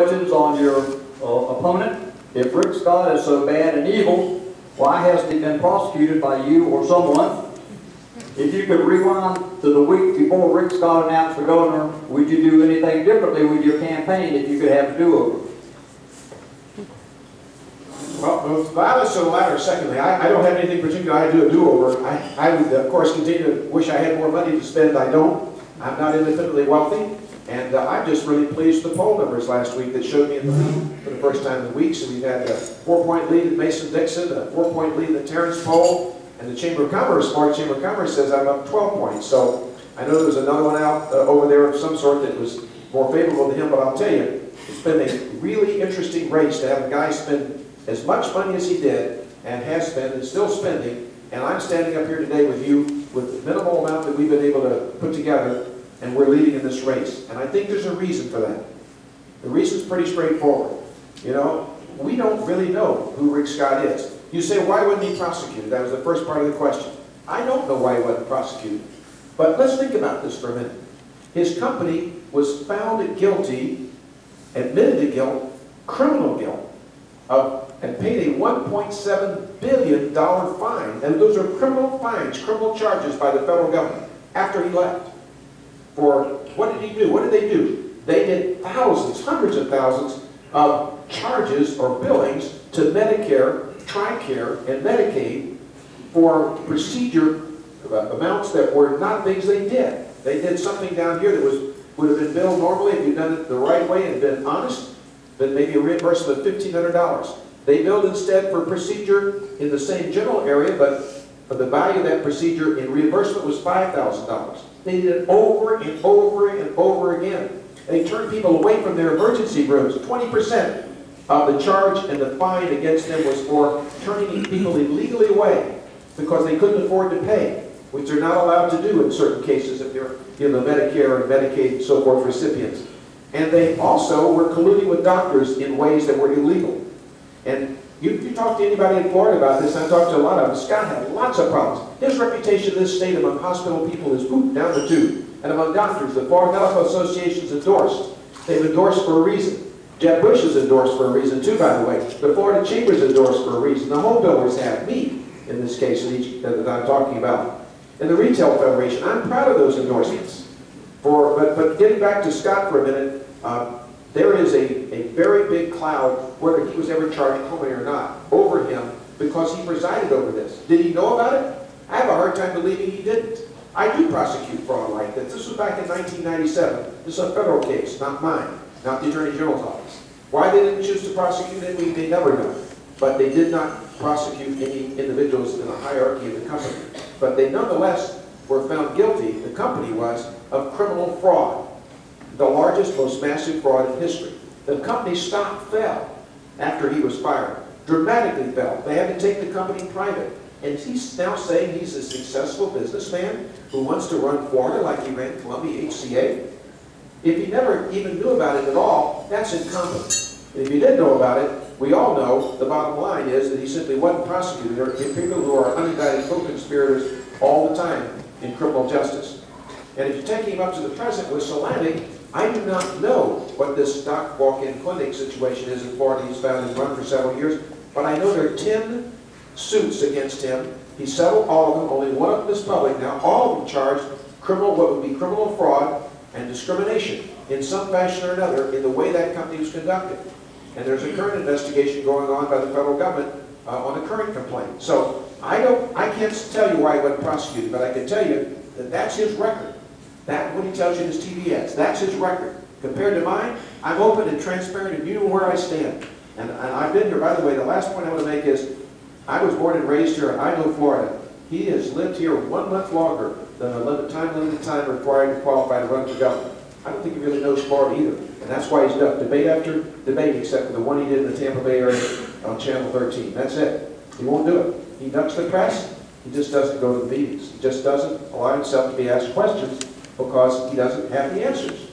Questions on your opponent. If Rick Scott is so bad and evil, why hasn't he been prosecuted by you or someone? If you could rewind to the week before Rick Scott announced for governor, would you do anything differently with your campaign if you could have a do-over? Well, violence to the latter. Secondly, I don't have anything particular I do a do-over. I would, of course, continue to wish I had more money to spend. I don't. I'm not independently wealthy. And I'm just really pleased with the poll numbers last week that showed me in the lead for the first time in weeks. And we've had a 4-point lead in Mason-Dixon, a 4-point lead in the Terrence poll, and the Chamber of Commerce, Florida Chamber of Commerce says I'm up 12 points. So I know there's another one out over there of some sort that was more favorable to him, but I'll tell you, it's been a really interesting race to have a guy spend as much money as he did and has spent and still spending. And I'm standing up here today with you with the minimal amount that we've been able to put together, and we're leading in this race. And I think there's a reason for that. The reason's pretty straightforward. You know, we don't really know who Rick Scott is. You say, why wasn't he prosecuted? That was the first part of the question. I don't know why he wasn't prosecuted. But let's think about this for a minute. His company was found guilty, admitted to guilt, criminal guilt, and paid a $1.7 billion fine. And those are criminal fines, criminal charges by the federal government after he left. For what did he do? What did they do? They did thousands, hundreds of thousands of charges or billings to Medicare, TRICARE, and Medicaid for procedure amounts that were not things they did. They did something down here that would have been billed normally if you'd done it the right way and been honest, then maybe a reimbursement of $1,500. They billed instead for procedure in the same general area, but the value of that procedure in reimbursement was $5,000. They did it over and over and over again. They turned people away from their emergency rooms. 20% of the charge and the fine against them was for turning people illegally away because they couldn't afford to pay, which they're not allowed to do in certain cases if you're in the Medicare and Medicaid and so forth recipients. And they also were colluding with doctors in ways that were illegal. And you talk to anybody in Florida about this, I talked to a lot of them. Scott had lots of problems. His reputation in this state among hospital people is down the tube. And among doctors, the Florida Medical Association's endorsed. They've endorsed for a reason. Jeb Bush is endorsed for a reason too, by the way. The Florida Chamber's endorsed for a reason. The home builders have me, in this case, that I'm talking about. And the Retail Federation, I'm proud of those endorsements. But getting back to Scott for a minute, there is a very big cloud, whether he was ever charged criminally or not, over him because he presided over this. Did he know about it? I have a hard time believing he didn't. I do prosecute fraud like this. This was back in 1997. This is a federal case, not mine, not the Attorney General's office. Why they didn't choose to prosecute him, we may never know. But they did not prosecute any individuals in the hierarchy of the company. But they nonetheless were found guilty, the company was, of criminal fraud. The largest, most massive fraud in history. The company's stock fell after he was fired. Dramatically fell. They had to take the company private. And he's now saying he's a successful businessman who wants to run Florida like he ran Columbia HCA. If he never even knew about it at all, that's incompetence. And if you did know about it, we all know the bottom line is that he simply wasn't prosecuted. There are people who are unindicted co-conspirators all the time in criminal justice. And if you take him up to the present with Solanic, I do not know what this stock walk-in clinic situation is in Florida. He's found and run for several years, but I know there are 10 suits against him. He settled all of them. Only one of them is public now. All of them charged what would be criminal fraud and discrimination in some fashion or another in the way that company was conducted. And there's a current investigation going on by the federal government on a current complaint. So I can't tell you why he wasn't prosecuted, but I can tell you that that's his record. That what he tells you in his TV ads, that's his record. Compared to mine, I'm open and transparent and you know where I stand. And I've been here, by the way, the last point I want to make is, I was born and raised here in Idaho, Florida. He has lived here 1 month longer than the limited time required to qualify to run for governor. I don't think he really knows Florida either. And that's why he's done debate after debate, except for the one he did in the Tampa Bay area on Channel 13. That's it. He won't do it. He ducks the press. He just doesn't go to the meetings. He just doesn't allow himself to be asked questions because he doesn't have the answers.